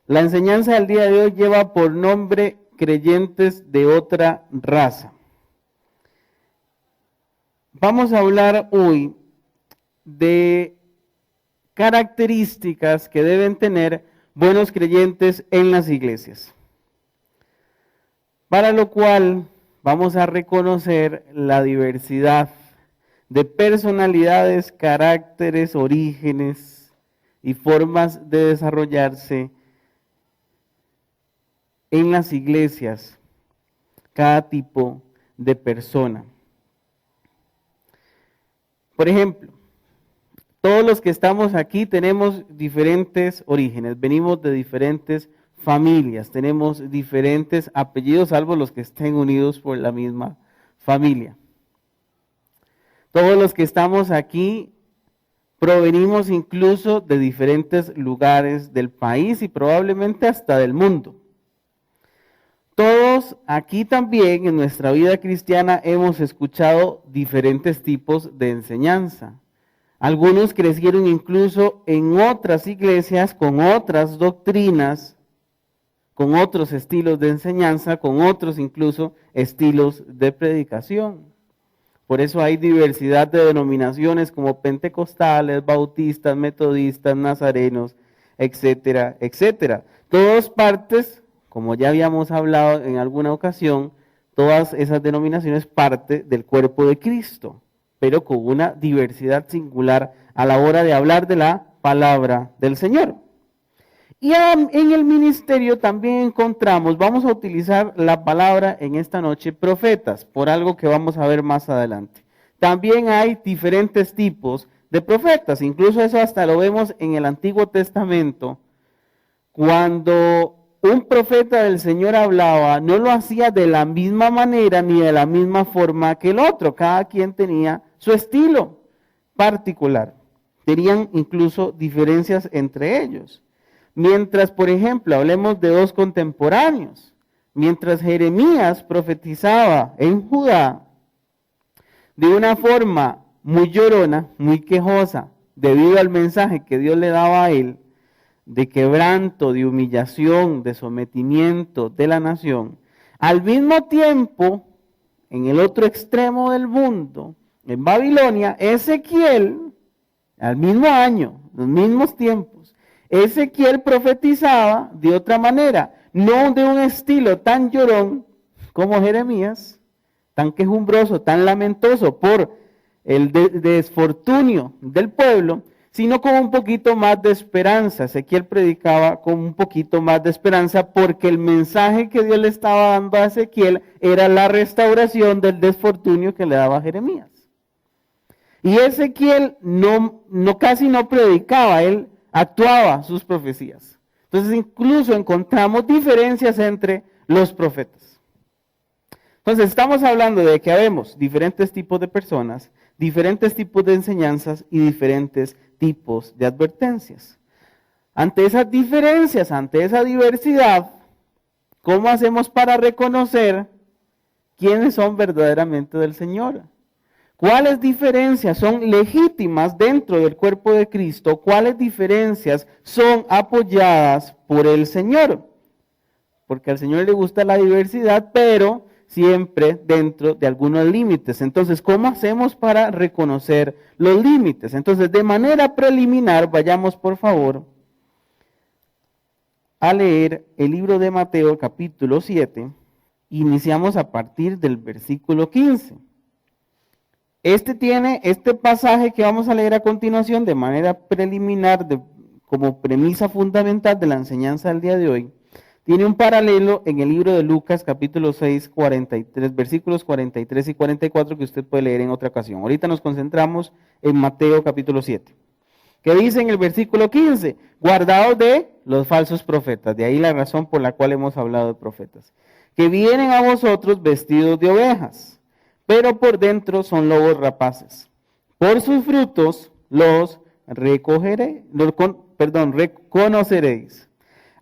La enseñanza del día de hoy lleva por nombre creyentes de otra raza. Vamos a hablar hoy de características que deben tener buenos creyentes en las iglesias. Para lo cual vamos a reconocer la diversidad de personalidades, caracteres, orígenes y formas de desarrollarse en las iglesias, cada tipo de persona. Por ejemplo, todos los que estamos aquí tenemos diferentes orígenes, venimos de diferentes familias, tenemos diferentes apellidos, salvo los que estén unidos por la misma familia. Todos los que estamos aquí provenimos incluso de diferentes lugares del país y probablemente hasta del mundo. Todos aquí también en nuestra vida cristiana hemos escuchado diferentes tipos de enseñanza. Algunos crecieron incluso en otras iglesias con otras doctrinas, con otros estilos de enseñanza, con otros incluso estilos de predicación. Por eso hay diversidad de denominaciones como pentecostales, bautistas, metodistas, nazarenos, etcétera, etcétera. Todas partes, como ya habíamos hablado en alguna ocasión, todas esas denominaciones parte del cuerpo de Cristo, pero con una diversidad singular a la hora de hablar de la palabra del Señor. Y en el ministerio también encontramos, vamos a utilizar la palabra en esta noche, profetas, por algo que vamos a ver más adelante. También hay diferentes tipos de profetas, incluso eso hasta lo vemos en el Antiguo Testamento. Cuando un profeta del Señor hablaba, no lo hacía de la misma manera ni de la misma forma que el otro, cada quien tenía su estilo particular. Tenían incluso diferencias entre ellos. Mientras, por ejemplo, hablemos de dos contemporáneos, mientras Jeremías profetizaba en Judá de una forma muy llorona, muy quejosa, debido al mensaje que Dios le daba a él, de quebranto, de humillación, de sometimiento de la nación, al mismo tiempo, en el otro extremo del mundo, en Babilonia, Ezequiel, al mismo año, los mismos tiempos, Ezequiel profetizaba de otra manera, no de un estilo tan llorón como Jeremías, tan quejumbroso, tan lamentoso por el desfortunio del pueblo, sino con un poquito más de esperanza. Ezequiel predicaba con un poquito más de esperanza porque el mensaje que Dios le estaba dando a Ezequiel era la restauración del desfortunio que le daba a Jeremías. Y Ezequiel casi no predicaba, él actuaba sus profecías. Entonces incluso encontramos diferencias entre los profetas. Entonces estamos hablando de que habemos diferentes tipos de personas, diferentes tipos de enseñanzas y diferentes tipos de advertencias. Ante esas diferencias, ante esa diversidad, ¿cómo hacemos para reconocer quiénes son verdaderamente del Señor? ¿Cuáles diferencias son legítimas dentro del cuerpo de Cristo? ¿Cuáles diferencias son apoyadas por el Señor? Porque al Señor le gusta la diversidad, pero siempre dentro de algunos límites. Entonces, ¿cómo hacemos para reconocer los límites? Entonces, de manera preliminar, vayamos por favor a leer el libro de Mateo capítulo 7. Iniciamos a partir del versículo 15. Este pasaje que vamos a leer a continuación de manera preliminar, como premisa fundamental de la enseñanza del día de hoy, tiene un paralelo en el libro de Lucas capítulo 6, 43, versículos 43 y 44 que usted puede leer en otra ocasión. Ahorita nos concentramos en Mateo capítulo 7. ¿Qué dice en el versículo 15? Guardaos de los falsos profetas. De ahí la razón por la cual hemos hablado de profetas. Que vienen a vosotros vestidos de ovejas, pero por dentro son lobos rapaces. Por sus frutos los reconoceréis.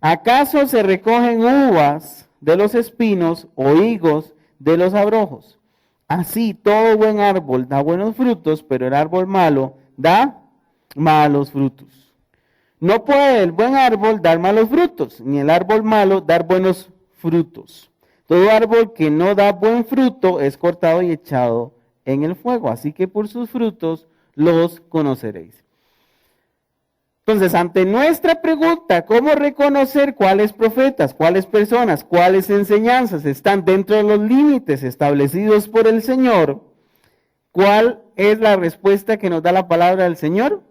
¿Acaso se recogen uvas de los espinos o higos de los abrojos? Así todo buen árbol da buenos frutos, pero el árbol malo da malos frutos. No puede el buen árbol dar malos frutos, ni el árbol malo dar buenos frutos. Todo árbol que no da buen fruto es cortado y echado en el fuego. Así que por sus frutos los conoceréis. Entonces, ante nuestra pregunta, ¿cómo reconocer cuáles profetas, cuáles personas, cuáles enseñanzas están dentro de los límites establecidos por el Señor? ¿Cuál es la respuesta que nos da la palabra del Señor?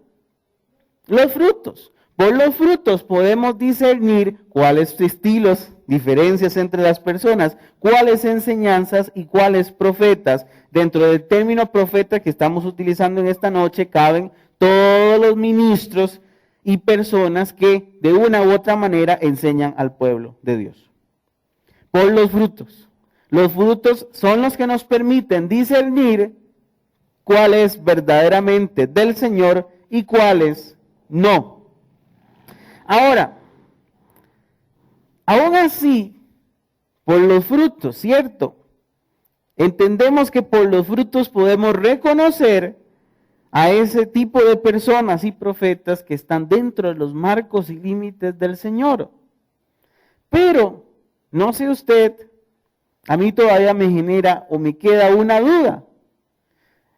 Los frutos. Por los frutos podemos discernir cuáles estilos, diferencias entre las personas, cuáles enseñanzas y cuáles profetas. Dentro del término profeta que estamos utilizando en esta noche caben todos los ministros y personas que de una u otra manera enseñan al pueblo de Dios. Por los frutos. Los frutos son los que nos permiten discernir cuál es verdaderamente del Señor y cuáles no. Ahora, aún así, por los frutos, ¿cierto? Entendemos que por los frutos podemos reconocer a ese tipo de personas y profetas que están dentro de los marcos y límites del Señor. Pero, no sé usted, a mí todavía me genera o me queda una duda.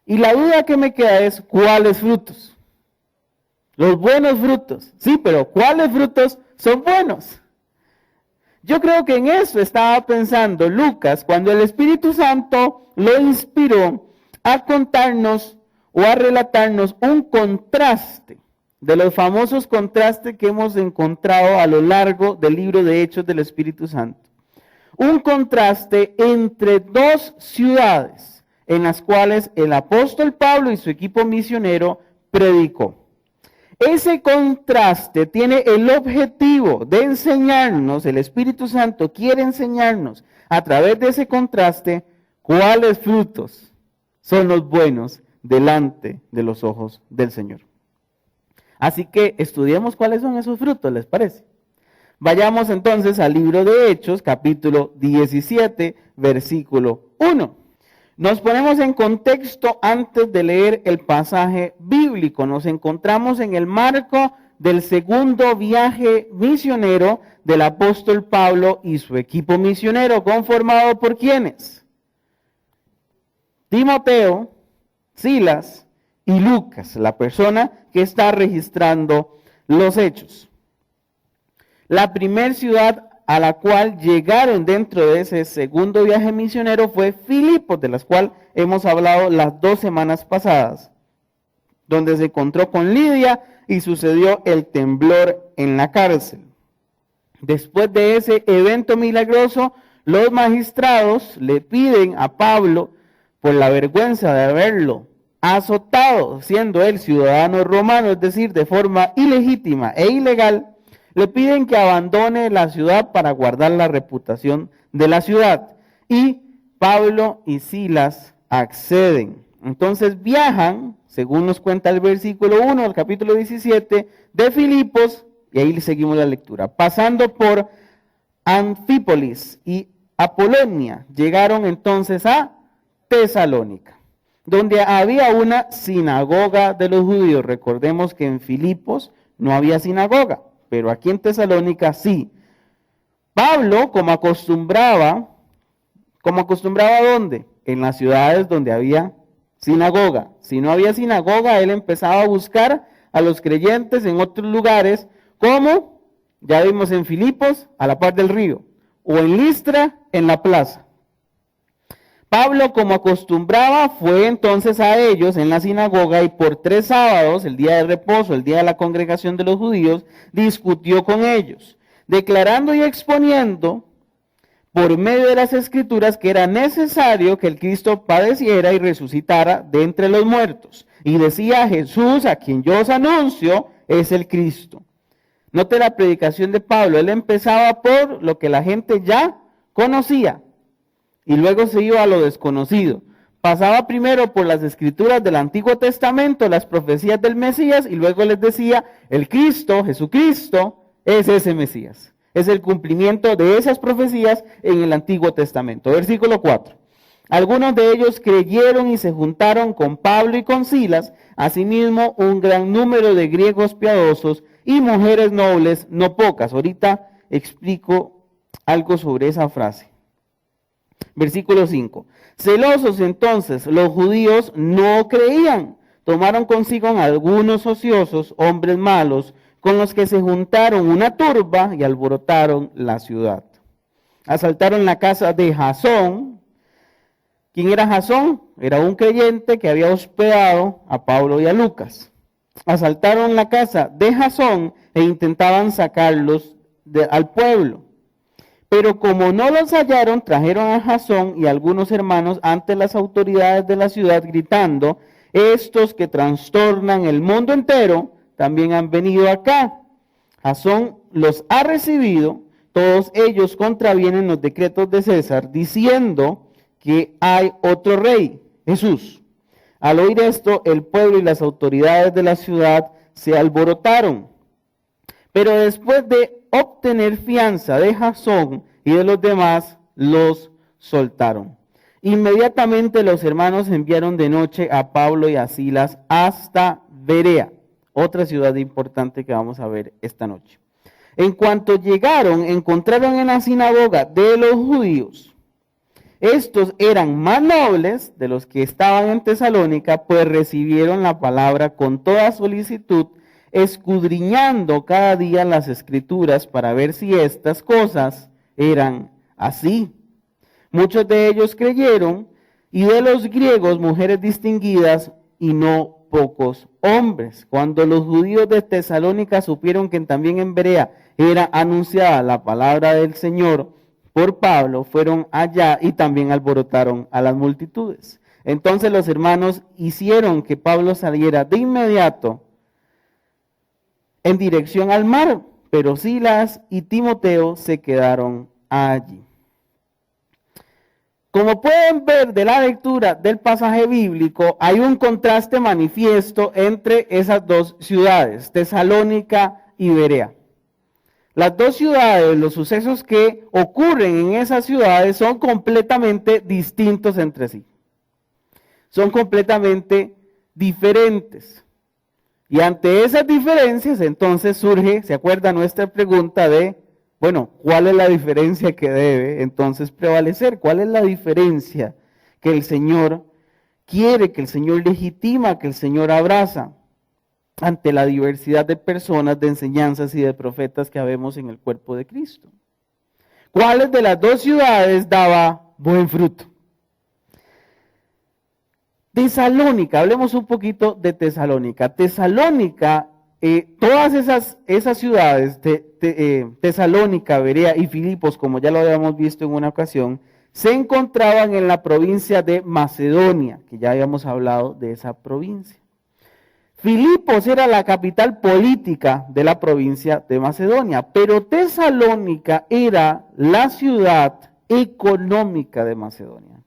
Y la duda que me queda es, ¿cuáles frutos? Los buenos frutos. Sí, pero ¿cuáles frutos son buenos? Yo creo que en eso estaba pensando Lucas cuando el Espíritu Santo lo inspiró a contarnos o a relatarnos un contraste de los famosos contrastes que hemos encontrado a lo largo del libro de Hechos del Espíritu Santo. Un contraste entre dos ciudades en las cuales el apóstol Pablo y su equipo misionero predicó. Ese contraste tiene el objetivo de enseñarnos, el Espíritu Santo quiere enseñarnos a través de ese contraste cuáles frutos son los buenos delante de los ojos del Señor. Así que estudiemos cuáles son esos frutos, ¿les parece? Vayamos entonces al libro de Hechos, capítulo 17, versículo 1. Nos ponemos en contexto antes de leer el pasaje bíblico. Nos encontramos en el marco del segundo viaje misionero del apóstol Pablo y su equipo misionero, conformado por ¿quiénes? Timoteo, Silas y Lucas, la persona que está registrando los hechos. La primera ciudad a la cual llegaron dentro de ese segundo viaje misionero fue Filipos, de las cuales hemos hablado las 2 semanas pasadas, donde se encontró con Lidia y sucedió el temblor en la cárcel. Después de ese evento milagroso, los magistrados le piden a Pablo, por la vergüenza de haberlo azotado, siendo él ciudadano romano, es decir, de forma ilegítima e ilegal, le piden que abandone la ciudad para guardar la reputación de la ciudad. Y Pablo y Silas acceden. Entonces viajan, según nos cuenta el versículo 1 del capítulo 17, de Filipos, y ahí seguimos la lectura, pasando por Anfípolis y Apolonia, llegaron entonces a Tesalónica, donde había una sinagoga de los judíos. Recordemos que en Filipos no había sinagoga, pero aquí en Tesalónica sí. Pablo, como acostumbraba ¿dónde? En las ciudades donde había sinagoga. Si no había sinagoga, él empezaba a buscar a los creyentes en otros lugares, como ya vimos en Filipos, a la par del río, o en Listra, en la plaza. Pablo, como acostumbraba, fue entonces a ellos en la sinagoga y por 3 sábados, el día de reposo, el día de la congregación de los judíos, discutió con ellos, declarando y exponiendo por medio de las escrituras que era necesario que el Cristo padeciera y resucitara de entre los muertos. Y decía: Jesús, a quien yo os anuncio, es el Cristo. Note la predicación de Pablo, él empezaba por lo que la gente ya conocía. Y luego se iba a lo desconocido. Pasaba primero por las escrituras del Antiguo Testamento, las profecías del Mesías, y luego les decía, el Cristo, Jesucristo, es ese Mesías. Es el cumplimiento de esas profecías en el Antiguo Testamento. Versículo 4. Algunos de ellos creyeron y se juntaron con Pablo y con Silas, asimismo un gran número de griegos piadosos y mujeres nobles no pocas. Ahorita explico algo sobre esa frase. Versículo 5. Celosos entonces, los judíos no creían. Tomaron consigo a algunos ociosos, hombres malos, con los que se juntaron una turba y alborotaron la ciudad. Asaltaron la casa de Jasón. ¿Quién era Jasón? Era un creyente que había hospedado a Pablo y a Lucas. Asaltaron la casa de Jasón e intentaban sacarlos al pueblo. Pero como no los hallaron, trajeron a Jasón y algunos hermanos ante las autoridades de la ciudad gritando: estos que trastornan el mundo entero también han venido acá. Jasón los ha recibido, todos ellos contravienen los decretos de César, diciendo que hay otro rey, Jesús. Al oír esto, el pueblo y las autoridades de la ciudad se alborotaron. Pero después de obtener fianza de Jasón y de los demás, los soltaron. Inmediatamente los hermanos enviaron de noche a Pablo y a Silas hasta Berea, otra ciudad importante que vamos a ver esta noche. En cuanto llegaron, encontraron en la sinagoga de los judíos. Estos eran más nobles de los que estaban en Tesalónica, pues recibieron la palabra con toda solicitud, escudriñando cada día las escrituras para ver si estas cosas eran así. Muchos de ellos creyeron, y de los griegos mujeres distinguidas y no pocos hombres. Cuando los judíos de Tesalónica supieron que también en Berea era anunciada la palabra del Señor por Pablo, fueron allá y también alborotaron a las multitudes. Entonces los hermanos hicieron que Pablo saliera de inmediato en dirección al mar, pero Silas y Timoteo se quedaron allí. Como pueden ver de la lectura del pasaje bíblico, hay un contraste manifiesto entre esas dos ciudades, Tesalónica y Berea. Las dos ciudades, los sucesos que ocurren en esas ciudades son completamente distintos entre sí. Son completamente diferentes. Y ante esas diferencias, entonces surge, ¿se acuerda nuestra pregunta de, bueno, cuál es la diferencia que debe entonces prevalecer? ¿Cuál es la diferencia que el Señor quiere, que el Señor legitima, que el Señor abraza ante la diversidad de personas, de enseñanzas y de profetas que habemos en el cuerpo de Cristo? ¿Cuáles de las dos ciudades daba buen fruto? Tesalónica, hablemos un poquito de Tesalónica. Tesalónica, todas esas ciudades, Tesalónica, Berea y Filipos, como ya lo habíamos visto en una ocasión, se encontraban en la provincia de Macedonia, que ya habíamos hablado de esa provincia. Filipos era la capital política de la provincia de Macedonia, pero Tesalónica era la ciudad económica de Macedonia.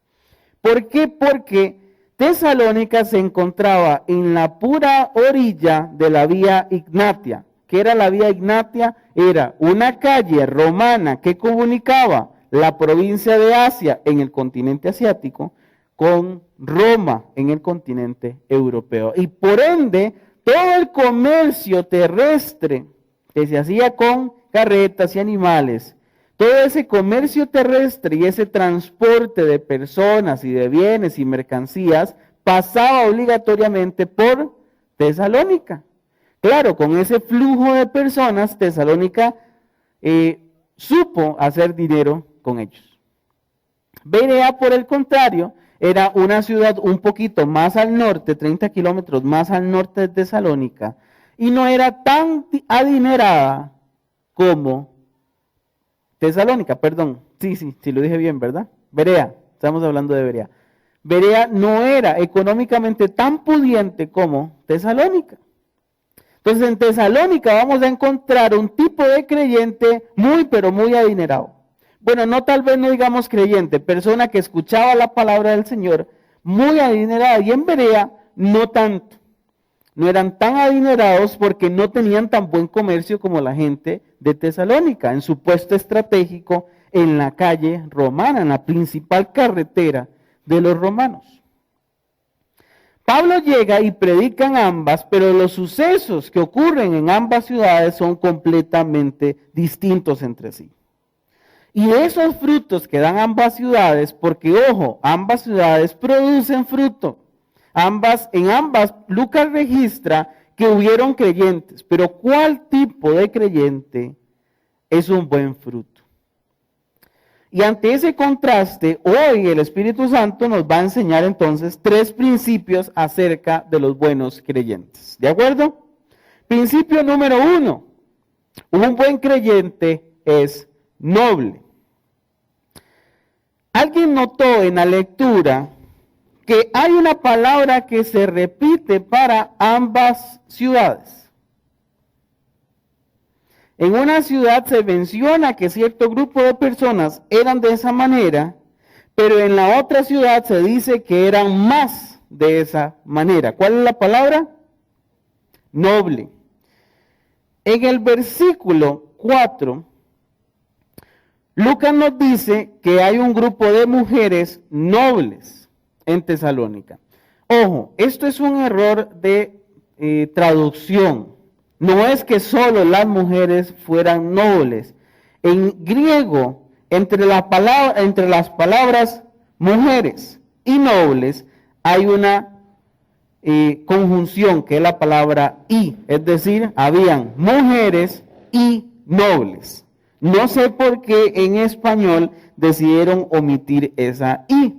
¿Por qué? Porque Tesalónica se encontraba en la pura orilla de la vía Ignatia. ¿Qué era la vía Ignatia? Era una calle romana que comunicaba la provincia de Asia en el continente asiático con Roma en el continente europeo. Y por ende, todo el comercio terrestre que se hacía con carretas y animales, todo ese comercio terrestre y ese transporte de personas y de bienes y mercancías pasaba obligatoriamente por Tesalónica. Claro, con ese flujo de personas, Tesalónica supo hacer dinero con ellos. Berea, por el contrario, era una ciudad un poquito más al norte, 30 kilómetros más al norte de Tesalónica, y no era tan adinerada como Tesalónica, perdón, sí, lo dije bien, ¿verdad? Berea, estamos hablando de Berea. Berea no era económicamente tan pudiente como Tesalónica. Entonces en Tesalónica vamos a encontrar un tipo de creyente muy, pero muy adinerado. Bueno, tal vez no digamos creyente, persona que escuchaba la palabra del Señor, muy adinerada, y en Berea no tanto. No eran tan adinerados porque no tenían tan buen comercio como la gente de Tesalónica, en su puesto estratégico en la calle romana, en la principal carretera de los romanos. Pablo llega y predica en ambas, pero los sucesos que ocurren en ambas ciudades son completamente distintos entre sí. Y esos frutos que dan ambas ciudades, porque ojo, ambas ciudades producen fruto. En ambas, Lucas registra que hubieron creyentes, pero ¿cuál tipo de creyente es un buen fruto? Y ante ese contraste, hoy el Espíritu Santo nos va a enseñar entonces 3 principios acerca de los buenos creyentes. ¿De acuerdo? Principio número 1. Un buen creyente es noble. ¿Alguien notó en la lectura que hay una palabra que se repite para ambas ciudades? En una ciudad se menciona que cierto grupo de personas eran de esa manera, pero en la otra ciudad se dice que eran más de esa manera. ¿Cuál es la palabra? Noble. En el versículo 4, Lucas nos dice que hay un grupo de mujeres nobles en Tesalónica. Ojo, esto es un error de traducción. No es que solo las mujeres fueran nobles. En griego, entre las palabras mujeres y nobles, hay una conjunción que es la palabra y, es decir, habían mujeres y nobles. No sé por qué en español decidieron omitir esa i.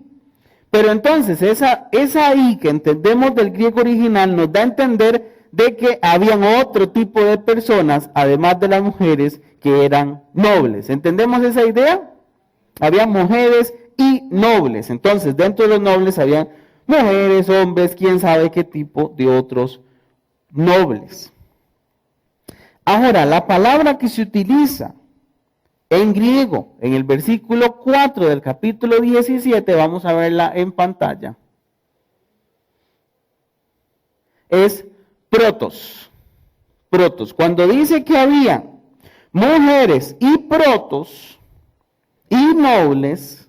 Pero entonces esa i que entendemos del griego original nos da a entender de que habían otro tipo de personas, además de las mujeres, que eran nobles. ¿Entendemos esa idea? Había mujeres y nobles. Entonces, dentro de los nobles habían mujeres, hombres, quién sabe qué tipo de otros nobles. Ahora, la palabra que se utiliza en griego, en el versículo 4 del capítulo 17, vamos a verla en pantalla, es protos. Protos. Cuando dice que había mujeres y protos y nobles,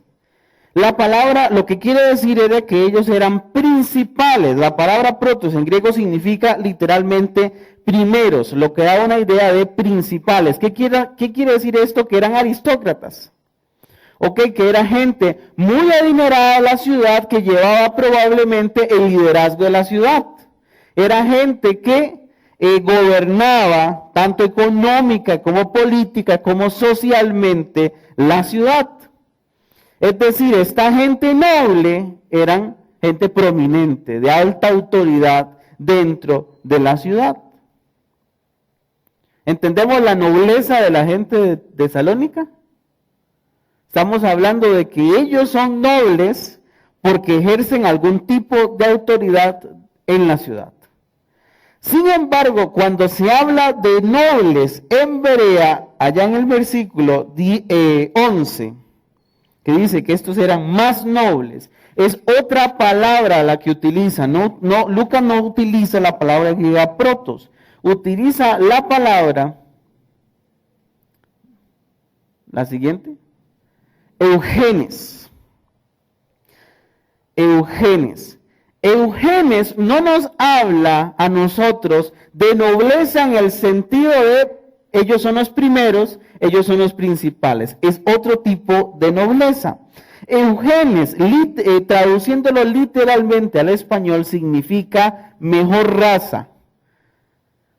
la palabra lo que quiere decir era que ellos eran principales. La palabra protos en griego significa literalmente primeros, lo que da una idea de principales. ¿Qué quiere decir esto? Que eran aristócratas. Ok, que era gente muy adinerada de la ciudad que llevaba probablemente el liderazgo de la ciudad. Era gente que gobernaba tanto económica como política como socialmente la ciudad. Es decir, esta gente noble eran gente prominente, de alta autoridad dentro de la ciudad. ¿Entendemos la nobleza de la gente de Tesalónica? Estamos hablando de que ellos son nobles porque ejercen algún tipo de autoridad en la ciudad. Sin embargo, cuando se habla de nobles en Berea, allá en el versículo 11, que dice que estos eran más nobles, es otra palabra la que utiliza. Lucas no utiliza la palabra griega protos, utiliza la palabra, la siguiente, eugenes. Eugenes. Eugenes no nos habla a nosotros de nobleza en el sentido de ellos son los primeros, ellos son los principales. Es otro tipo de nobleza. Eugenes, traduciéndolo literalmente al español, significa mejor raza.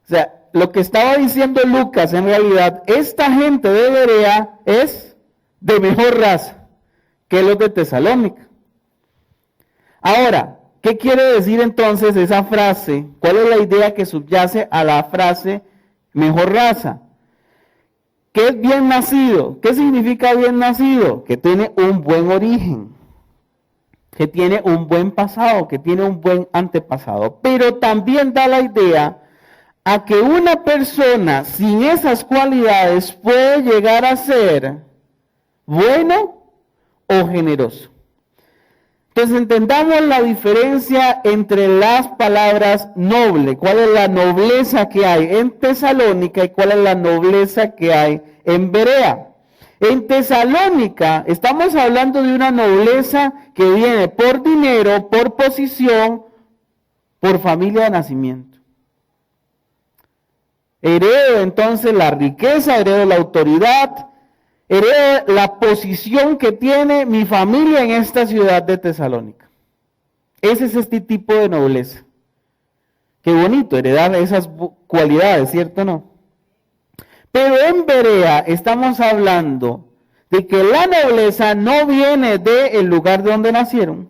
O sea, lo que estaba diciendo Lucas, en realidad, esta gente de Berea es de mejor raza que los de Tesalónica. Ahora, ¿qué quiere decir entonces esa frase? ¿Cuál es la idea que subyace a la frase mejor raza? ¿Qué es bien nacido? ¿Qué significa bien nacido? Que tiene un buen origen, que tiene un buen pasado, que tiene un buen antepasado. Pero también da la idea a que una persona sin esas cualidades puede llegar a ser bueno o generoso. Entonces entendamos la diferencia entre las palabras noble, cuál es la nobleza que hay en Tesalónica y cuál es la nobleza que hay en Berea. En Tesalónica estamos hablando de una nobleza que viene por dinero, por posición por familia de nacimiento. Heredo entonces la riqueza, heredo la autoridad, heredo la posición que tiene mi familia en esta ciudad de Tesalónica. Ese es este tipo de nobleza. Qué bonito heredar esas cualidades, ¿cierto o no? Pero en Berea estamos hablando de que la nobleza no viene del lugar de donde nacieron,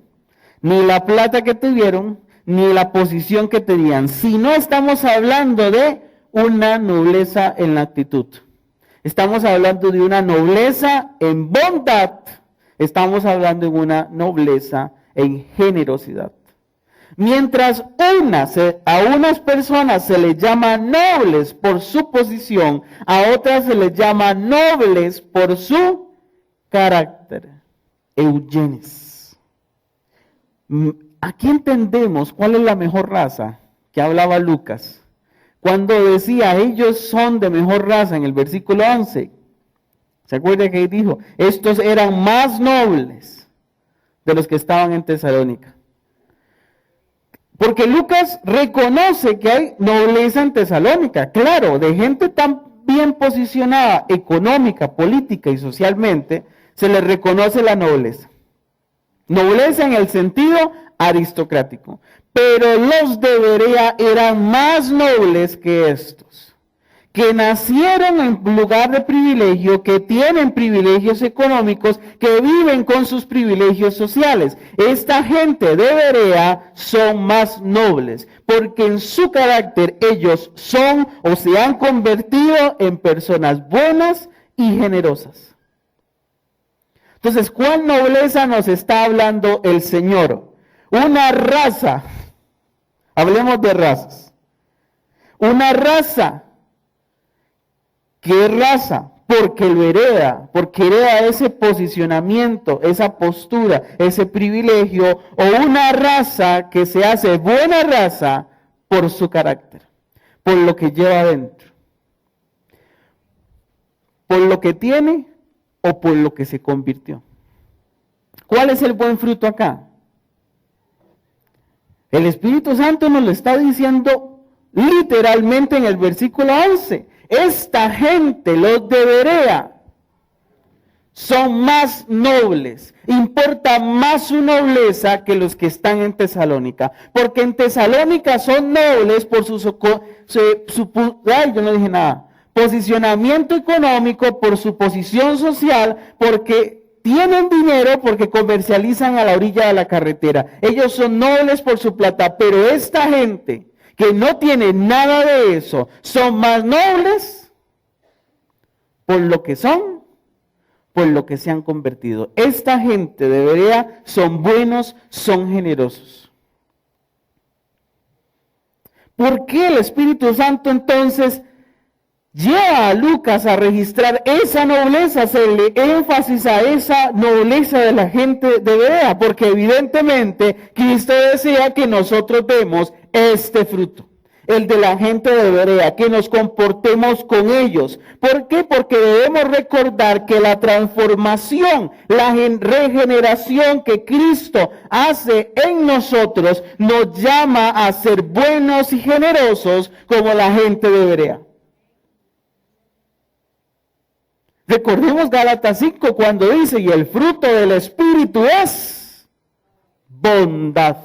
ni la plata que tuvieron, ni la posición que tenían, sino estamos hablando de una nobleza en la actitud. Estamos hablando de una nobleza en bondad, estamos hablando de una nobleza en generosidad. Mientras a unas personas se les llama nobles por su posición, a otras se les llama nobles por su carácter. Eugenes. Aquí entendemos cuál es la mejor raza que hablaba Lucas. Cuando decía, ellos son de mejor raza en el versículo 11. ¿Se acuerda que dijo? Estos eran más nobles de los que estaban en Tesalónica. Porque Lucas reconoce que hay nobleza en Tesalónica, claro, de gente tan bien posicionada económica, política y socialmente, se les reconoce la nobleza. Nobleza en el sentido aristocrático. Pero los de Berea eran más nobles que estos, que nacieron en lugar de privilegio, que tienen privilegios económicos, que viven con sus privilegios sociales. Esta gente de Berea son más nobles, porque en su carácter ellos son o se han convertido en personas buenas y generosas. Entonces, ¿cuál nobleza nos está hablando el Señor? Una raza, hablemos de razas, una raza. ¿Qué raza? Porque lo hereda, porque hereda ese posicionamiento, esa postura, ese privilegio, o una raza que se hace buena raza por su carácter, por lo que lleva adentro, por lo que tiene o por lo que se convirtió. ¿Cuál es el buen fruto acá? El Espíritu Santo nos lo está diciendo literalmente en el versículo 11. Esta gente, los de Berea, son más nobles, importa más su nobleza que los que están en Tesalónica, porque en Tesalónica son nobles por posicionamiento económico, por su posición social, porque tienen dinero, porque comercializan a la orilla de la carretera. Ellos son nobles por su plata, pero esta gente que no tiene nada de eso, son más nobles por lo que son, por lo que se han convertido. Esta gente de Berea son buenos, son generosos. ¿Por qué el Espíritu Santo entonces lleva a Lucas a registrar esa nobleza, hacerle énfasis a esa nobleza de la gente de Berea? Porque evidentemente Cristo desea que nosotros demos este fruto, el de la gente de Berea, que nos comportemos con ellos. ¿Por qué? Porque debemos recordar que la transformación, la regeneración que Cristo hace en nosotros, nos llama a ser buenos y generosos como la gente de Berea. Recordemos Gálatas 5 cuando dice, y el fruto del Espíritu es bondad.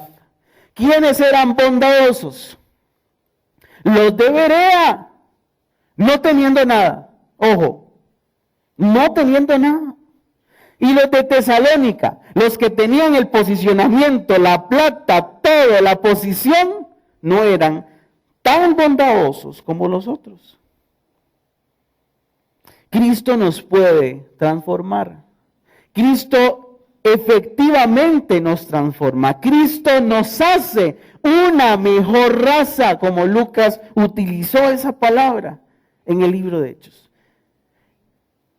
¿Quiénes eran bondadosos? Los de Berea, no teniendo nada, ojo, no teniendo nada. Y los de Tesalónica, los que tenían el posicionamiento, la plata, todo, la posición, no eran tan bondadosos como los otros. Cristo nos puede transformar. Cristo efectivamente nos transforma. Cristo nos hace una mejor raza, como Lucas utilizó esa palabra en el libro de Hechos.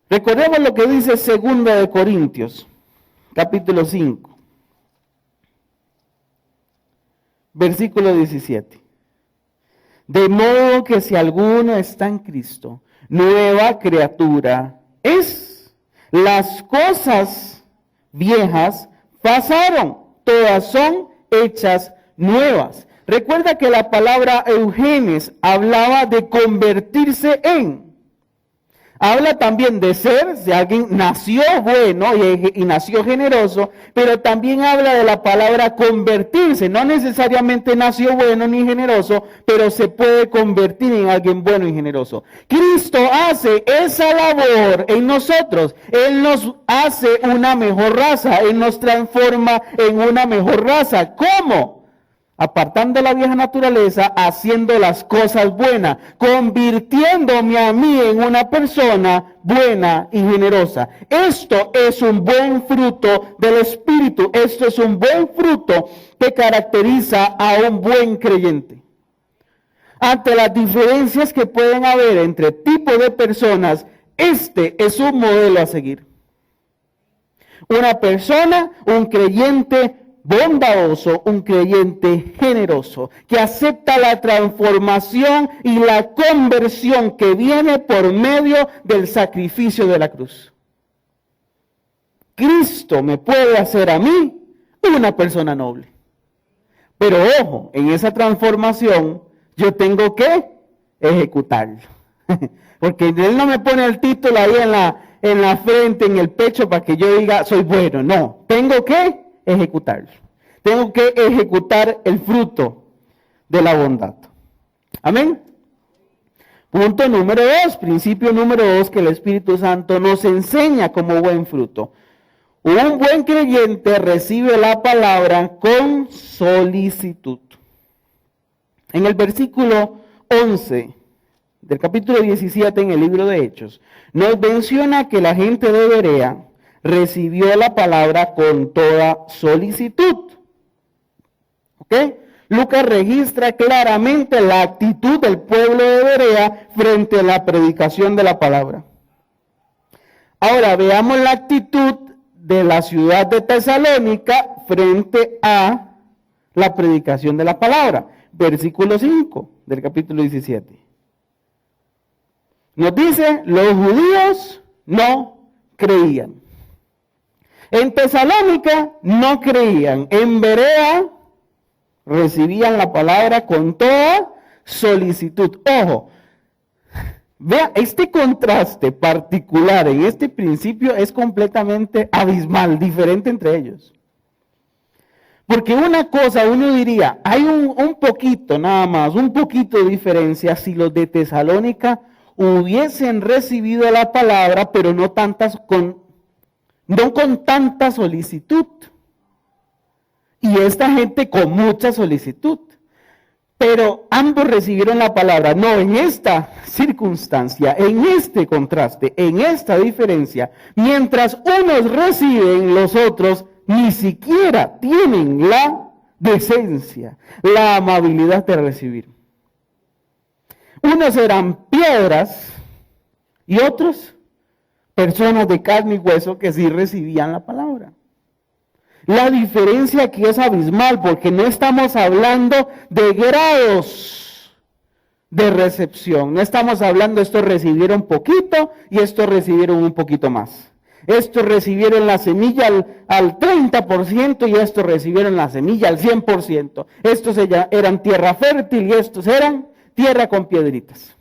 Recordemos lo que dice 2 de Corintios, capítulo 5, versículo 17. De modo que si alguno está en Cristo, nueva criatura es. Las cosas viejas pasaron, todas son hechas nuevas. Recuerda que la palabra eugenes hablaba de convertirse en. Habla también de ser, si alguien nació bueno y nació generoso, pero también habla de la palabra convertirse. No necesariamente nació bueno ni generoso, pero se puede convertir en alguien bueno y generoso. Cristo hace esa labor en nosotros. Él nos hace una mejor raza. Él nos transforma en una mejor raza. ¿Cómo? Apartando la vieja naturaleza, haciendo las cosas buenas, convirtiéndome a mí en una persona buena y generosa. Esto es un buen fruto del Espíritu. Esto es un buen fruto que caracteriza a un buen creyente. Ante las diferencias que pueden haber entre tipos de personas, este es un modelo a seguir. Una persona, un creyente bondadoso, un creyente generoso, que acepta la transformación y la conversión que viene por medio del sacrificio de la cruz. Cristo me puede hacer a mí una persona noble. Pero ojo, en esa transformación yo tengo que ejecutarlo. Porque Él no me pone el título ahí en la frente, en el pecho, para que yo diga soy bueno. No, tengo que ejecutarlo. Tengo que ejecutar el fruto de la bondad. Amén. Punto número 2, principio número 2 que el Espíritu Santo nos enseña como buen fruto. Un buen creyente recibe la palabra con solicitud. En el versículo 11 del capítulo 17 en el libro de Hechos, nos menciona que la gente de Berea recibió la palabra con toda solicitud. ¿Ok? Lucas registra claramente la actitud del pueblo de Berea frente a la predicación de la palabra. Ahora veamos la actitud de la ciudad de Tesalónica frente a la predicación de la palabra. Versículo 5 del capítulo 17. Nos dice, los judíos no creían. En Tesalónica no creían. En Berea recibían la palabra con toda solicitud. Ojo, vea, este contraste particular en este principio es completamente abismal, diferente entre ellos. Porque una cosa, uno diría, hay un poquito nada más, un poquito de diferencia si los de Tesalónica hubiesen recibido la palabra, pero no con tanta solicitud. Y esta gente con mucha solicitud. Pero ambos recibieron la palabra. No, en esta circunstancia, en este contraste, en esta diferencia, mientras unos reciben, los otros ni siquiera tienen la decencia, la amabilidad de recibir. Unos eran piedras y otros personas de carne y hueso que sí recibían la palabra. La diferencia aquí es abismal porque no estamos hablando de grados de recepción. No estamos hablando, estos recibieron poquito y estos recibieron un poquito más. Estos recibieron la semilla al 30% y estos recibieron la semilla al 100%. Estos eran tierra fértil y estos eran tierra con piedritas.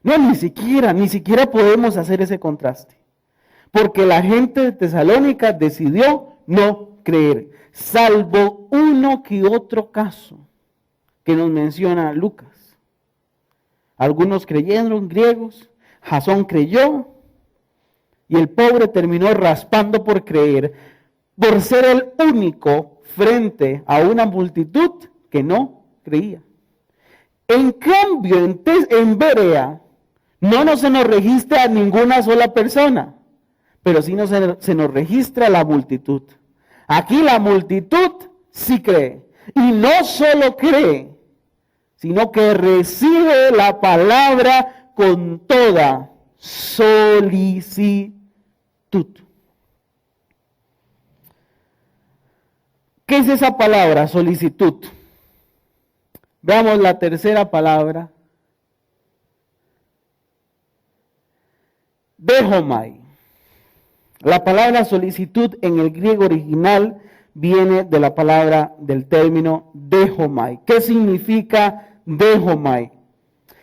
No, ni siquiera podemos hacer ese contraste. Porque la gente de Tesalónica decidió no creer, salvo uno que otro caso que nos menciona Lucas. Algunos creyeron griegos, Jasón creyó, y el pobre terminó raspando por creer, por ser el único frente a una multitud que no creía. En cambio, en Berea, no se nos registra a ninguna sola persona, pero sí se nos registra la multitud. Aquí la multitud sí cree, y no solo cree, sino que recibe la palabra con toda solicitud. ¿Qué es esa palabra, solicitud? Veamos la tercera palabra. Dehomai. La palabra solicitud en el griego original viene de la palabra, del término dejomai. ¿Qué significa dejomai?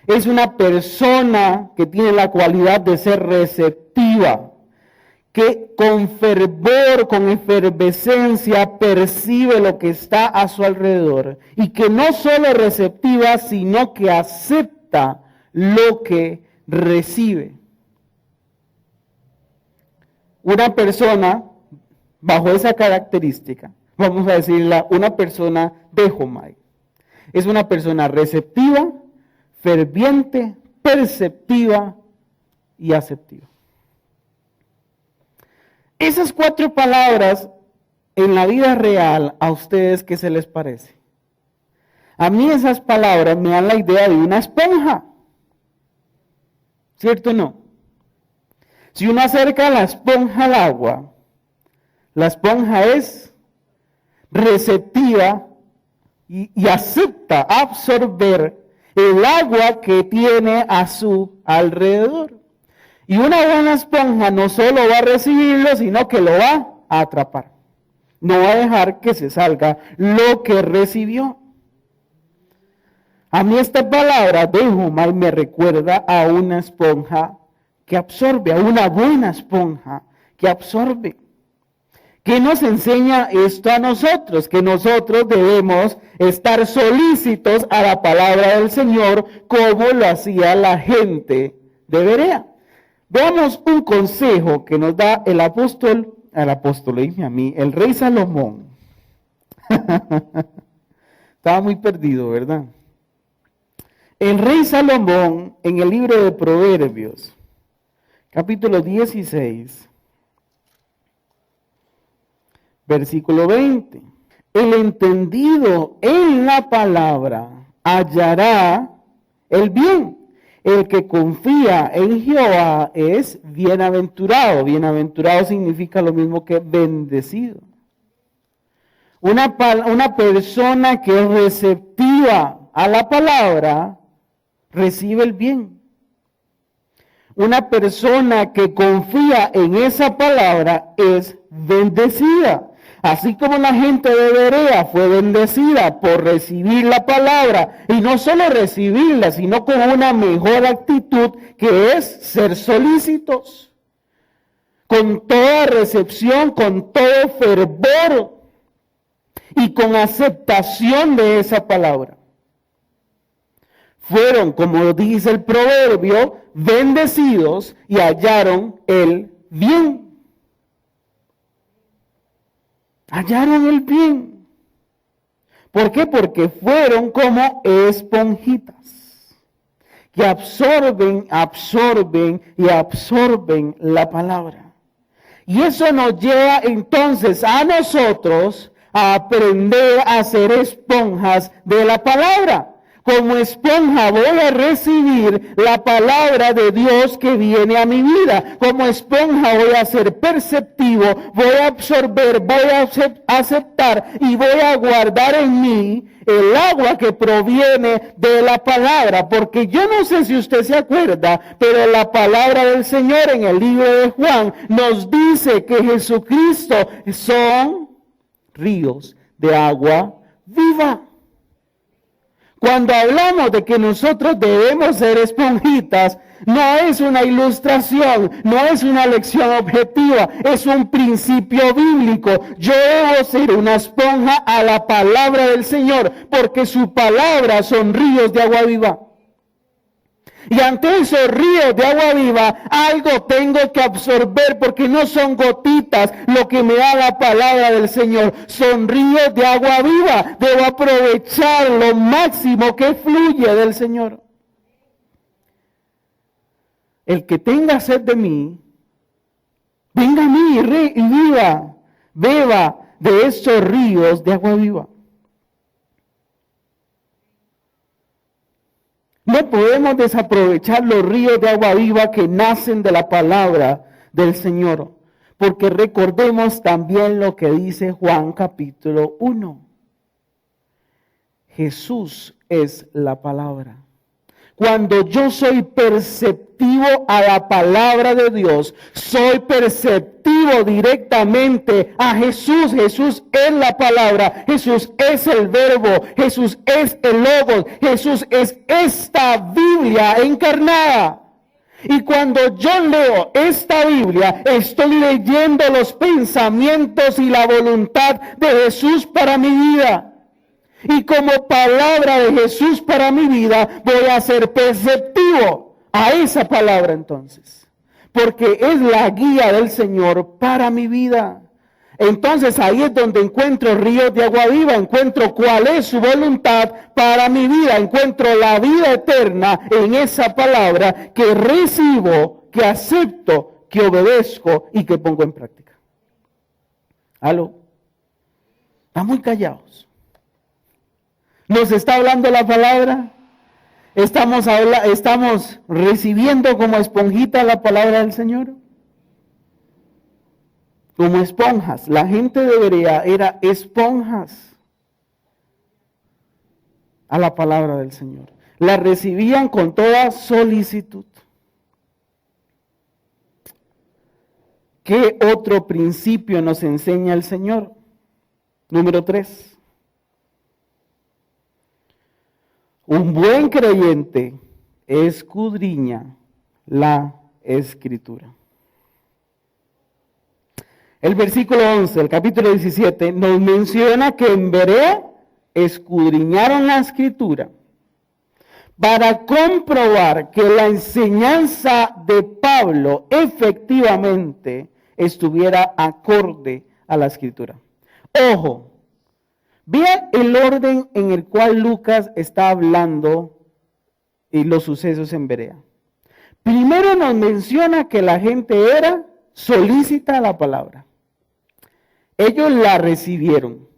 Es una persona que tiene la cualidad de ser receptiva, que con fervor, con efervescencia percibe lo que está a su alrededor y que no solo es receptiva, sino que acepta lo que recibe. Una persona bajo esa característica, vamos a decirla, una persona dejomai, es una persona receptiva, ferviente, perceptiva y aceptiva. Esas 4 palabras en la vida real, ¿a ustedes qué se les parece? A mí esas palabras me dan la idea de una esponja. ¿Cierto o no? Si uno acerca la esponja al agua, la esponja es receptiva y acepta absorber el agua que tiene a su alrededor. Y una buena esponja no solo va a recibirlo, sino que lo va a atrapar. No va a dejar que se salga lo que recibió. A mí esta palabra dejomai me recuerda a una esponja que absorbe, a una buena esponja que absorbe. ¿Qué nos enseña esto a nosotros? Que nosotros debemos estar solícitos a la palabra del Señor como lo hacía la gente de Berea. Veamos un consejo que nos da el apóstol, el rey Salomón. Estaba muy perdido, ¿verdad? El rey Salomón, en el libro de Proverbios, capítulo 16, versículo 20. El entendido en la palabra hallará el bien. El que confía en Jehová es bienaventurado. Bienaventurado significa lo mismo que bendecido. Una persona que es receptiva a la palabra recibe el bien. Una persona que confía en esa palabra es bendecida. Así como la gente de Berea fue bendecida por recibir la palabra, y no solo recibirla, sino con una mejor actitud, que es ser solícitos, con toda recepción, con todo fervor y con aceptación de esa palabra. Fueron, como dice el proverbio, bendecidos y hallaron el bien. Hallaron el bien. ¿Por qué? Porque fueron como esponjitas que absorben la palabra. Y eso nos lleva entonces a nosotros a aprender a ser esponjas de la palabra. Como esponja voy a recibir la palabra de Dios que viene a mi vida. Como esponja voy a ser perceptivo, voy a absorber, voy a aceptar y voy a guardar en mí el agua que proviene de la palabra. Porque yo no sé si usted se acuerda, pero la palabra del Señor en el libro de Juan nos dice que Jesucristo son ríos de agua viva. Cuando hablamos de que nosotros debemos ser esponjitas, no es una ilustración, no es una lección objetiva, es un principio bíblico. Yo debo ser una esponja a la palabra del Señor, porque su palabra son ríos de agua viva. Y ante esos ríos de agua viva, algo tengo que absorber, porque no son gotitas lo que me da la palabra del Señor, son ríos de agua viva. Debo aprovechar lo máximo que fluye del Señor. El que tenga sed de mí, venga a mí y viva, beba de esos ríos de agua viva. No podemos desaprovechar los ríos de agua viva que nacen de la palabra del Señor, porque recordemos también lo que dice Juan capítulo 1. Jesús es la palabra. Cuando yo soy perceptivo a la palabra de Dios, soy perceptivo directamente a Jesús. Jesús es la palabra, Jesús es el verbo, Jesús es el logos, Jesús es esta Biblia encarnada. Y cuando yo leo esta Biblia, estoy leyendo los pensamientos y la voluntad de Jesús para mi vida. Y como palabra de Jesús para mi vida, voy a ser perceptivo a esa palabra entonces. Porque es la guía del Señor para mi vida. Entonces ahí es donde encuentro ríos de agua viva, encuentro cuál es su voluntad para mi vida, encuentro la vida eterna en esa palabra que recibo, que acepto, que obedezco y que pongo en práctica. ¿Aló? Están muy callados. ¿Nos está hablando la palabra? ¿Estamos recibiendo como esponjita la palabra del Señor? Como esponjas. La gente de Berea era esponjas a la palabra del Señor. La recibían con toda solicitud. ¿Qué otro principio nos enseña el Señor? Número 3. Un buen creyente escudriña la Escritura. El versículo 11, el capítulo 17, nos menciona que en Berea escudriñaron la Escritura para comprobar que la enseñanza de Pablo efectivamente estuviera acorde a la Escritura. Ojo. Vean el orden en el cual Lucas está hablando y los sucesos en Berea. Primero nos menciona que la gente era solícita a la palabra. Ellos la recibieron,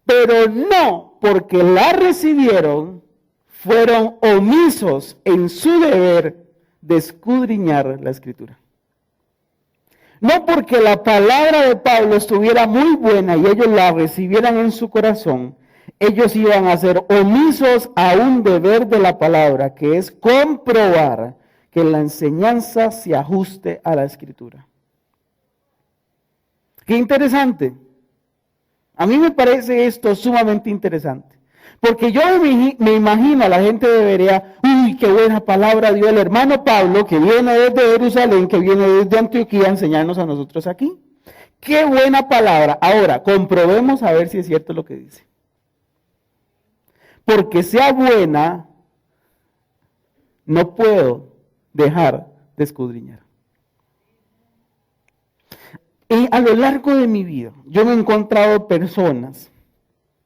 pero no porque la recibieron, fueron omisos en su deber de escudriñar la Escritura. No porque la palabra de Pablo estuviera muy buena y ellos la recibieran en su corazón, ellos iban a ser omisos a un deber de la palabra, que es comprobar que la enseñanza se ajuste a la Escritura. Qué interesante. A mí me parece esto sumamente interesante. Porque yo me imagino a la gente de Berea, uy, qué buena palabra dio el hermano Pablo, que viene desde Jerusalén, que viene desde Antioquía a enseñarnos a nosotros aquí. Qué buena palabra. Ahora, comprobemos a ver si es cierto lo que dice. Porque sea buena, no puedo dejar de escudriñar. Y a lo largo de mi vida, yo me he encontrado personas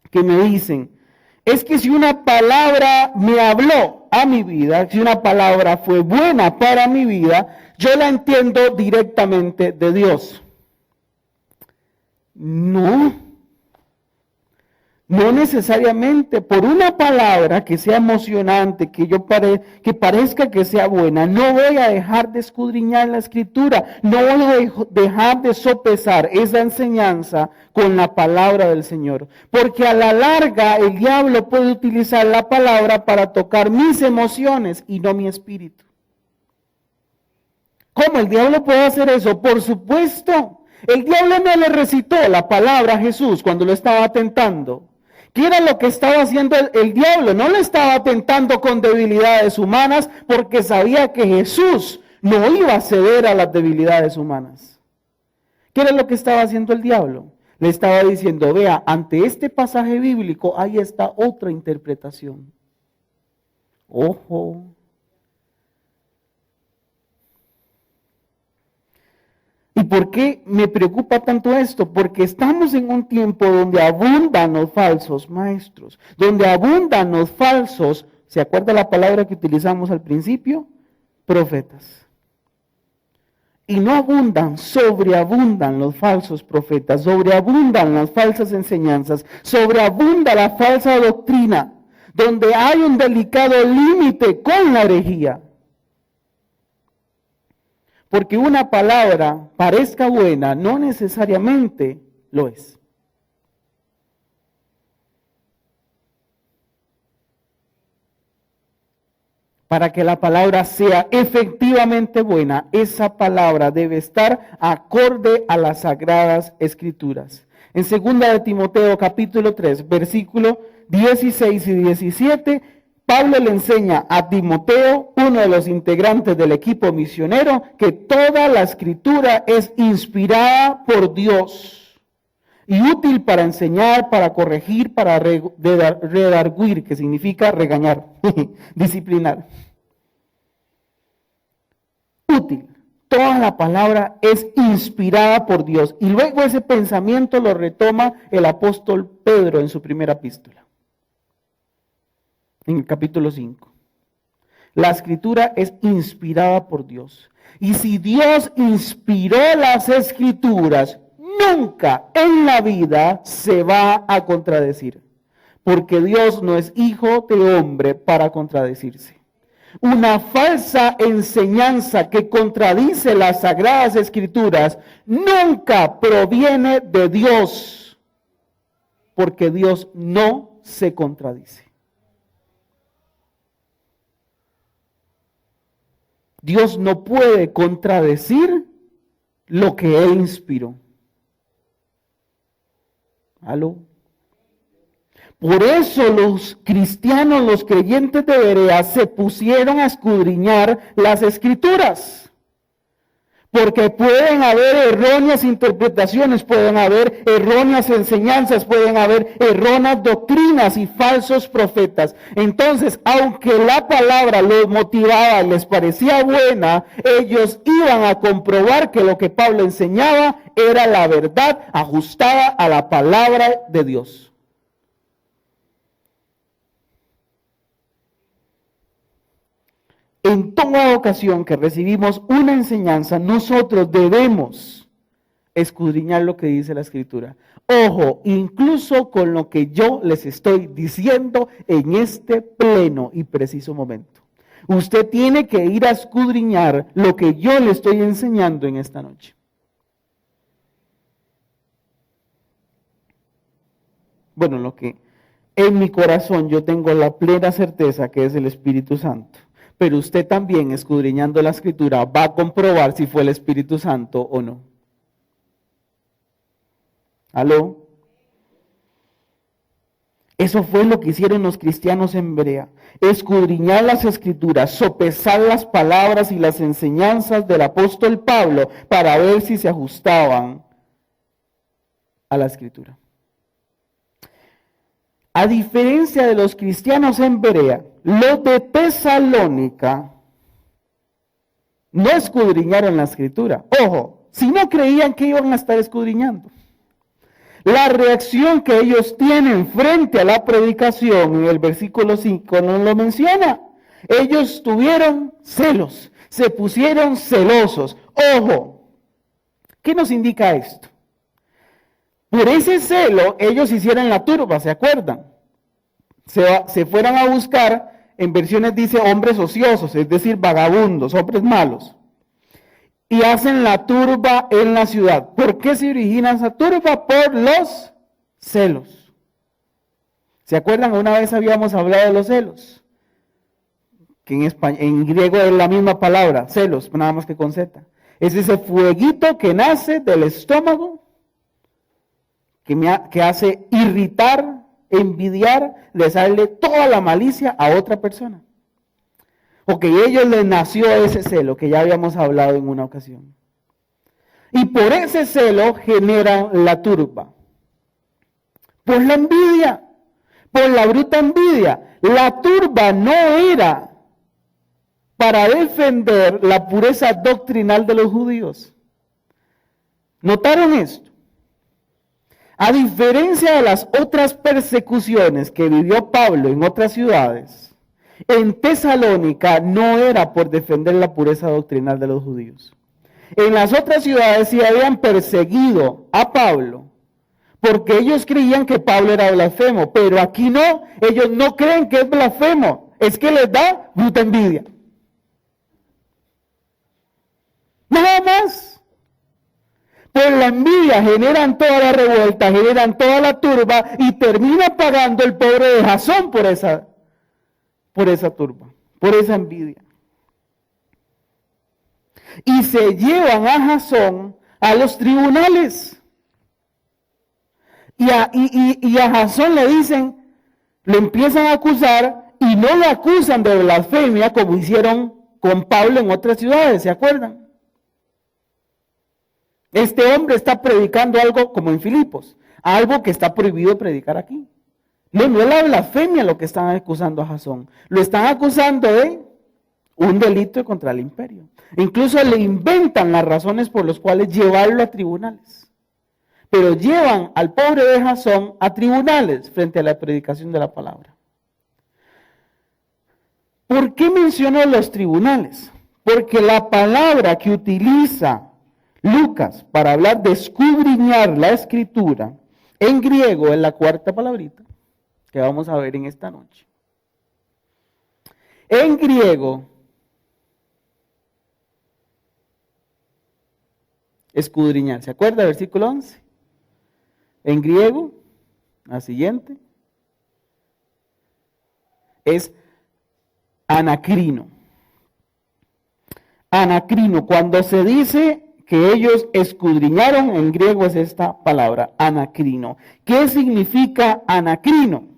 que me dicen, es que si una palabra me habló a mi vida, si una palabra fue buena para mi vida, yo la entiendo directamente de Dios. No necesariamente por una palabra que sea emocionante, que parezca que sea buena, no voy a dejar de escudriñar la Escritura, no voy a dejar de sopesar esa enseñanza con la palabra del Señor, porque a la larga el diablo puede utilizar la palabra para tocar mis emociones y no mi espíritu. ¿Cómo el diablo puede hacer eso? Por supuesto, el diablo no le recitó la palabra a Jesús cuando lo estaba tentando. ¿Qué era lo que estaba haciendo el diablo? No le estaba tentando con debilidades humanas porque sabía que Jesús no iba a ceder a las debilidades humanas. ¿Qué era lo que estaba haciendo el diablo? Le estaba diciendo, vea, ante este pasaje bíblico ahí está otra interpretación. Ojo. ¿Y por qué me preocupa tanto esto? Porque estamos en un tiempo donde abundan los falsos maestros, donde abundan los falsos, ¿se acuerda la palabra que utilizamos al principio? Profetas. Y no abundan, sobreabundan los falsos profetas, sobreabundan las falsas enseñanzas, sobreabunda la falsa doctrina, donde hay un delicado límite con la herejía. Porque una palabra parezca buena, no necesariamente lo es. Para que la palabra sea efectivamente buena, esa palabra debe estar acorde a las sagradas escrituras. En 2 de Timoteo capítulo 3, versículo 16 y 17, Pablo le enseña a Timoteo, uno de los integrantes del equipo misionero, que toda la escritura es inspirada por Dios y útil para enseñar, para corregir, para redarguir, que significa regañar, disciplinar. Útil. Toda la palabra es inspirada por Dios. Y luego ese pensamiento lo retoma el apóstol Pedro en su primera epístola, en el capítulo 5. La escritura es inspirada por Dios. Y si Dios inspiró las escrituras, nunca en la vida se va a contradecir. Porque Dios no es hijo de hombre para contradecirse. Una falsa enseñanza que contradice las sagradas escrituras nunca proviene de Dios, porque Dios no se contradice. Dios no puede contradecir lo que Él inspiró. ¿Aló? Por eso los cristianos, los creyentes de Berea, se pusieron a escudriñar las escrituras. Porque pueden haber erróneas interpretaciones, pueden haber erróneas enseñanzas, pueden haber erróneas doctrinas y falsos profetas. Entonces, aunque la palabra los motivaba y les parecía buena, ellos iban a comprobar que lo que Pablo enseñaba era la verdad ajustada a la palabra de Dios. En toda ocasión que recibimos una enseñanza, nosotros debemos escudriñar lo que dice la Escritura. Ojo, incluso con lo que yo les estoy diciendo en este pleno y preciso momento. Usted tiene que ir a escudriñar lo que yo le estoy enseñando en esta noche. Bueno, lo que en mi corazón yo tengo la plena certeza que es el Espíritu Santo. Pero usted también, escudriñando la Escritura, va a comprobar si fue el Espíritu Santo o no. ¿Aló? Eso fue lo que hicieron los cristianos en Berea. Escudriñar las Escrituras, sopesar las palabras y las enseñanzas del apóstol Pablo para ver si se ajustaban a la Escritura. A diferencia de los cristianos en Berea, los de Tesalónica no escudriñaron la Escritura. Ojo, si no creían que iban a estar escudriñando. La reacción que ellos tienen frente a la predicación en el versículo 5 no lo menciona. Ellos tuvieron celos, se pusieron celosos. Ojo, ¿qué nos indica esto? Por ese celo, ellos hicieron la turba, ¿se acuerdan? Se fueron a buscar, en versiones dice hombres ociosos, es decir, vagabundos, hombres malos. Y hacen la turba en la ciudad. ¿Por qué se origina esa turba? Por los celos. ¿Se acuerdan? Una vez habíamos hablado de los celos. Que en griego es la misma palabra, celos, nada más que con Z. Es ese fueguito que nace del estómago, que hace irritar, envidiar, desearle toda la malicia a otra persona. O que a ellos les nació ese celo, que ya habíamos hablado en una ocasión. Y por ese celo generan la turba. Por la envidia, por la bruta envidia. La turba no era para defender la pureza doctrinal de los judíos. ¿Notaron esto? A diferencia de las otras persecuciones que vivió Pablo en otras ciudades, en Tesalónica no era por defender la pureza doctrinal de los judíos. En las otras ciudades sí habían perseguido a Pablo, porque ellos creían que Pablo era blasfemo, pero aquí no, ellos no creen que es blasfemo, es que les da bruta envidia. Nada más. Por la envidia generan toda la revuelta, generan toda la turba y termina pagando el pobre de Jasón por esa turba, por esa envidia. Y se llevan a Jasón a los tribunales. Y a Jasón le dicen, lo empiezan a acusar y no lo acusan de blasfemia como hicieron con Pablo en otras ciudades, ¿se acuerdan? Este hombre está predicando algo como en Filipos, algo que está prohibido predicar aquí. No es la blasfemia lo que están acusando a Jasón, lo están acusando de un delito contra el imperio. Incluso le inventan las razones por las cuales llevarlo a tribunales. Pero llevan al pobre de Jasón a tribunales frente a la predicación de la palabra. ¿Por qué menciono los tribunales? Porque la palabra que utiliza Lucas para hablar de escudriñar la escritura en griego es la cuarta palabrita que vamos a ver en esta noche. En griego, escudriñar, ¿se acuerda? Versículo 11. En griego, la siguiente, es anacrino. Anacrino, cuando se dice que ellos escudriñaron, en griego es esta palabra, anacrino. ¿Qué significa anacrino?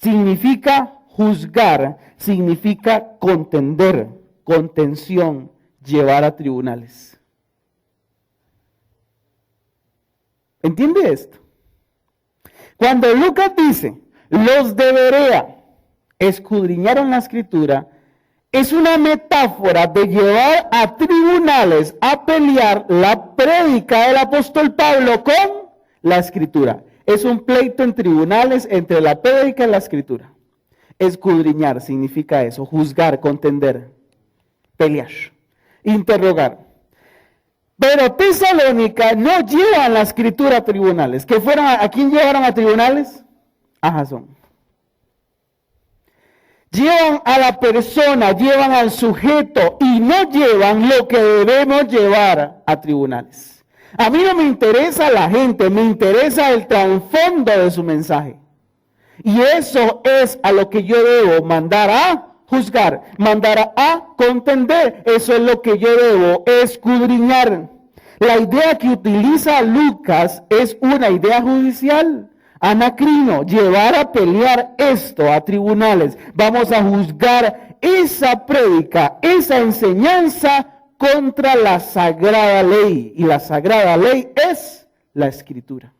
Significa juzgar, significa contender, contención, llevar a tribunales. ¿Entiende esto? Cuando Lucas dice, los de Berea escudriñaron la escritura, es una metáfora de llevar a tribunales a pelear la prédica del apóstol Pablo con la escritura. Es un pleito en tribunales entre la prédica y la escritura. Escudriñar significa eso, juzgar, contender, pelear, interrogar. Pero Tesalónica no llevan la escritura a tribunales. ¿A quién llevaron a tribunales? A Jasón. Llevan a la persona, llevan al sujeto y no llevan lo que debemos llevar a tribunales. A mí no me interesa la gente, me interesa el trasfondo de su mensaje. Y eso es a lo que yo debo mandar a juzgar, mandar a contender. Eso es lo que yo debo escudriñar. La idea que utiliza Lucas es una idea judicial. Anacrino, llevar a pelear esto a tribunales. Vamos a juzgar esa prédica, esa enseñanza contra la sagrada ley. Y la sagrada ley es la escritura.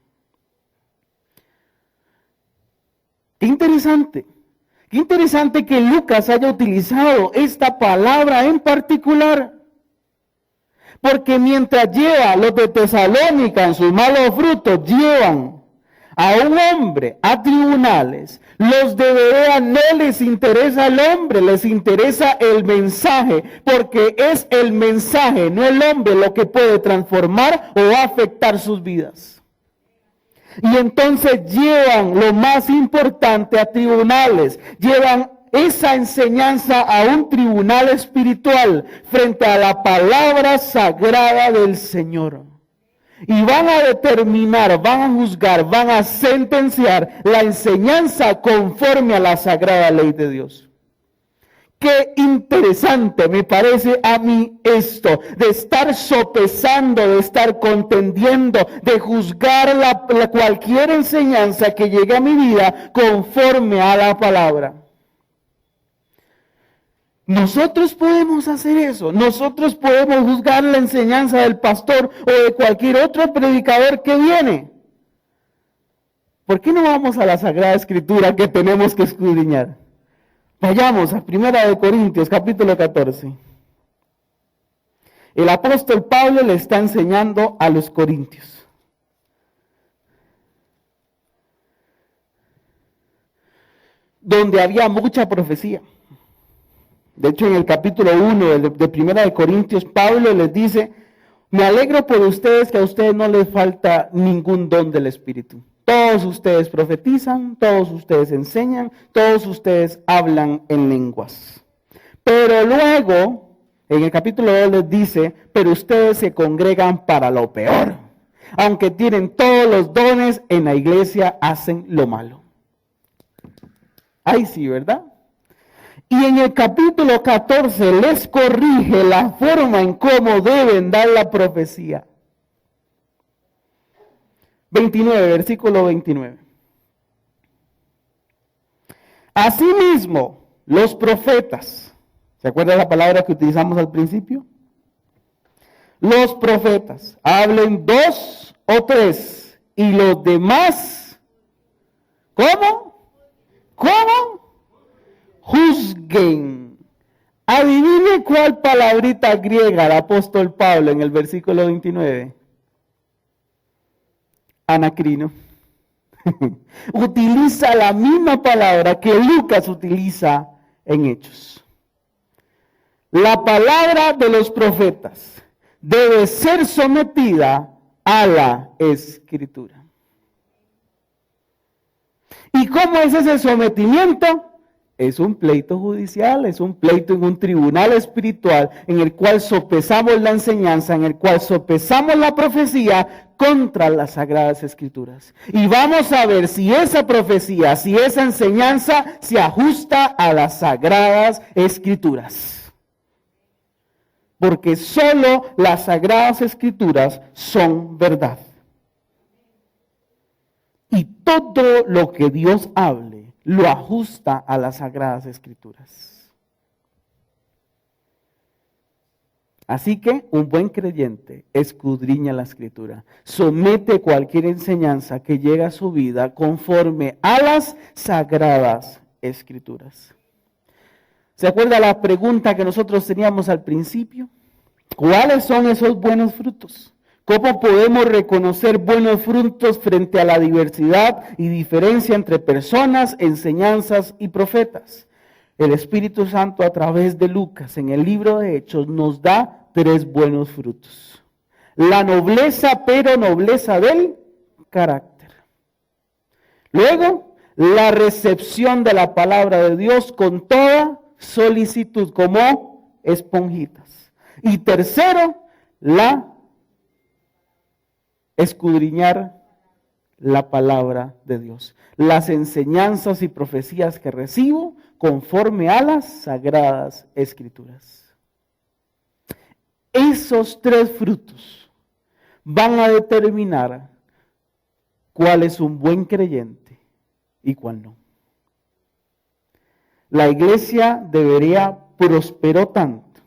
Qué interesante que Lucas haya utilizado esta palabra en particular. Porque mientras lleva los de Tesalónica en sus malos frutos, llevan a un hombre a tribunales, los de Berea no les interesa el hombre, les interesa el mensaje, porque es el mensaje, no el hombre, lo que puede transformar o afectar sus vidas. Y entonces llevan lo más importante a tribunales, llevan esa enseñanza a un tribunal espiritual frente a la palabra sagrada del Señor. Y van a determinar, van a juzgar, van a sentenciar la enseñanza conforme a la sagrada ley de Dios. Qué interesante me parece a mí esto, de estar sopesando, de estar contendiendo, de juzgar cualquier enseñanza que llegue a mi vida conforme a la palabra. Nosotros podemos hacer eso, nosotros podemos juzgar la enseñanza del pastor o de cualquier otro predicador que viene. ¿Por qué no vamos a la Sagrada Escritura que tenemos que escudriñar? Vayamos a 1 Corintios capítulo 14. El apóstol Pablo le está enseñando a los corintios. Donde había mucha profecía. De hecho, en el capítulo 1 de 1 Corintios, Pablo les dice, me alegro por ustedes que a ustedes no les falta ningún don del Espíritu. Todos ustedes profetizan, todos ustedes enseñan, todos ustedes hablan en lenguas. Pero luego, en el capítulo 2 les dice, pero ustedes se congregan para lo peor. Aunque tienen todos los dones, en la iglesia hacen lo malo. Ay, sí, ¿verdad? Y en el capítulo 14 les corrige la forma en cómo deben dar la profecía. 29, versículo 29. Asimismo, los profetas, ¿se acuerda la palabra que utilizamos al principio? Los profetas, hablen 2 o 3, y los demás, ¿cómo? Juzguen. Adivine cuál palabrita griega el apóstol Pablo en el versículo 29. Anacrino. Utiliza la misma palabra que Lucas utiliza en Hechos. La palabra de los profetas debe ser sometida a la Escritura. ¿Y cómo es ese sometimiento? Es un pleito judicial, es un pleito en un tribunal espiritual en el cual sopesamos la enseñanza, en el cual sopesamos la profecía contra las Sagradas Escrituras. Y vamos a ver si esa profecía, si esa enseñanza se ajusta a las Sagradas Escrituras. Porque solo las Sagradas Escrituras son verdad. Y todo lo que Dios hable lo ajusta a las Sagradas Escrituras. Así que un buen creyente escudriña la Escritura, somete cualquier enseñanza que llegue a su vida conforme a las Sagradas Escrituras. ¿Se acuerda la pregunta que nosotros teníamos al principio? ¿Cuáles son esos buenos frutos? ¿Cómo podemos reconocer buenos frutos frente a la diversidad y diferencia entre personas, enseñanzas y profetas? El Espíritu Santo a través de Lucas en el libro de Hechos nos da 3 buenos frutos. La nobleza, pero nobleza del carácter. Luego, la recepción de la palabra de Dios con toda solicitud, como esponjitas. Y tercero, la escudriñar la palabra de Dios. Las enseñanzas y profecías que recibo conforme a las Sagradas Escrituras. Esos 3 frutos van a determinar cuál es un buen creyente y cuál no. La iglesia de Berea prosperó tanto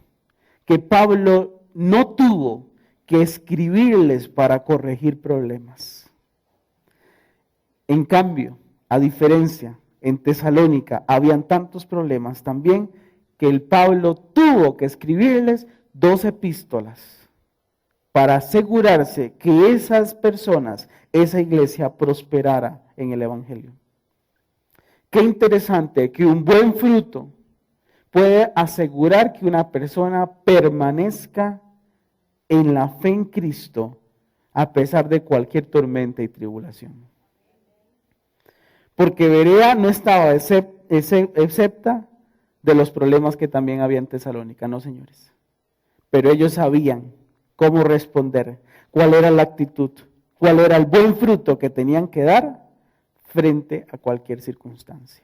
que Pablo no tuvo que escribirles para corregir problemas. En cambio, a diferencia, en Tesalónica habían tantos problemas también que el Pablo tuvo que escribirles 2 epístolas para asegurarse que esas personas, esa iglesia prosperara en el Evangelio. Qué interesante que un buen fruto puede asegurar que una persona permanezca en la fe en Cristo a pesar de cualquier tormenta y tribulación. Porque Berea no estaba excepta de los problemas que también había en Tesalónica, no señores. Pero ellos sabían cómo responder, cuál era la actitud, cuál era el buen fruto que tenían que dar frente a cualquier circunstancia.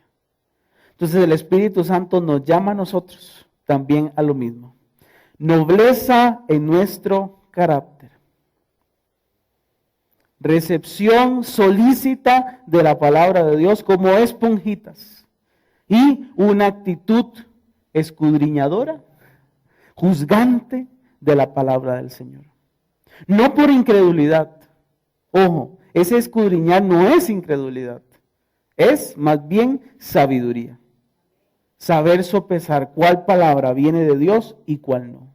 Entonces el Espíritu Santo nos llama a nosotros también a lo mismo. Nobleza en nuestro carácter. Recepción solícita de la palabra de Dios como esponjitas. Y una actitud escudriñadora, juzgante de la palabra del Señor. No por incredulidad. Ojo, ese escudriñar no es incredulidad. Es más bien sabiduría. Saber sopesar cuál palabra viene de Dios y cuál no.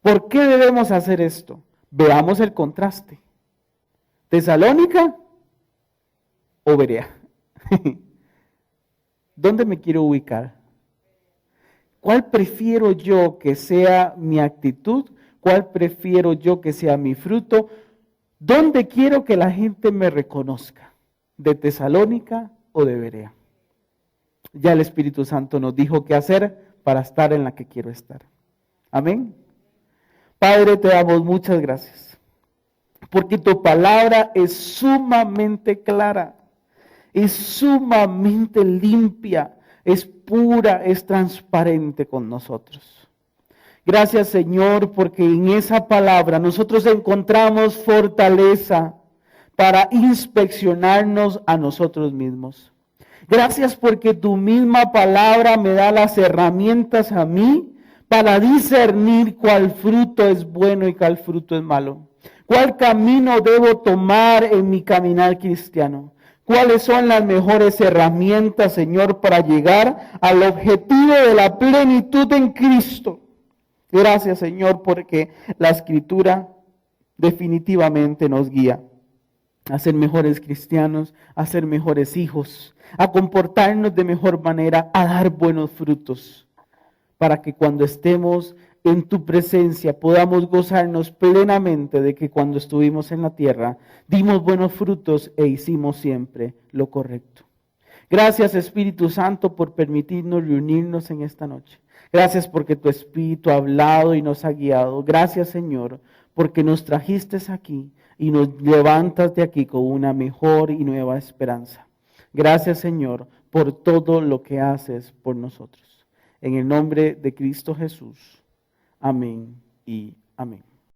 ¿Por qué debemos hacer esto? Veamos el contraste. ¿Tesalónica o Berea? ¿Dónde me quiero ubicar? ¿Cuál prefiero yo que sea mi actitud? ¿Cuál prefiero yo que sea mi fruto? ¿Dónde quiero que la gente me reconozca? ¿De Tesalónica o de Berea? Ya el Espíritu Santo nos dijo qué hacer para estar en la que quiero estar. Amén. Padre, te damos muchas gracias, porque tu palabra es sumamente clara. es sumamente limpia, es pura, es transparente con nosotros. Gracias, Señor, porque en esa palabra nosotros encontramos fortaleza para inspeccionarnos a nosotros mismos. Gracias porque tu misma palabra me da las herramientas a mí para discernir cuál fruto es bueno y cuál fruto es malo. ¿Cuál camino debo tomar en mi caminar cristiano? ¿Cuáles son las mejores herramientas, Señor, para llegar al objetivo de la plenitud en Cristo? Gracias, Señor, porque la Escritura definitivamente nos guía a ser mejores cristianos, a ser mejores hijos, a comportarnos de mejor manera, a dar buenos frutos, para que cuando estemos en tu presencia podamos gozarnos plenamente de que cuando estuvimos en la tierra dimos buenos frutos e hicimos siempre lo correcto. Gracias, Espíritu Santo, por permitirnos reunirnos en esta noche. Gracias porque tu Espíritu ha hablado y nos ha guiado. Gracias, Señor, porque nos trajiste aquí y nos levantas de aquí con una mejor y nueva esperanza. Gracias, Señor, por todo lo que haces por nosotros. En el nombre de Cristo Jesús. Amén y amén.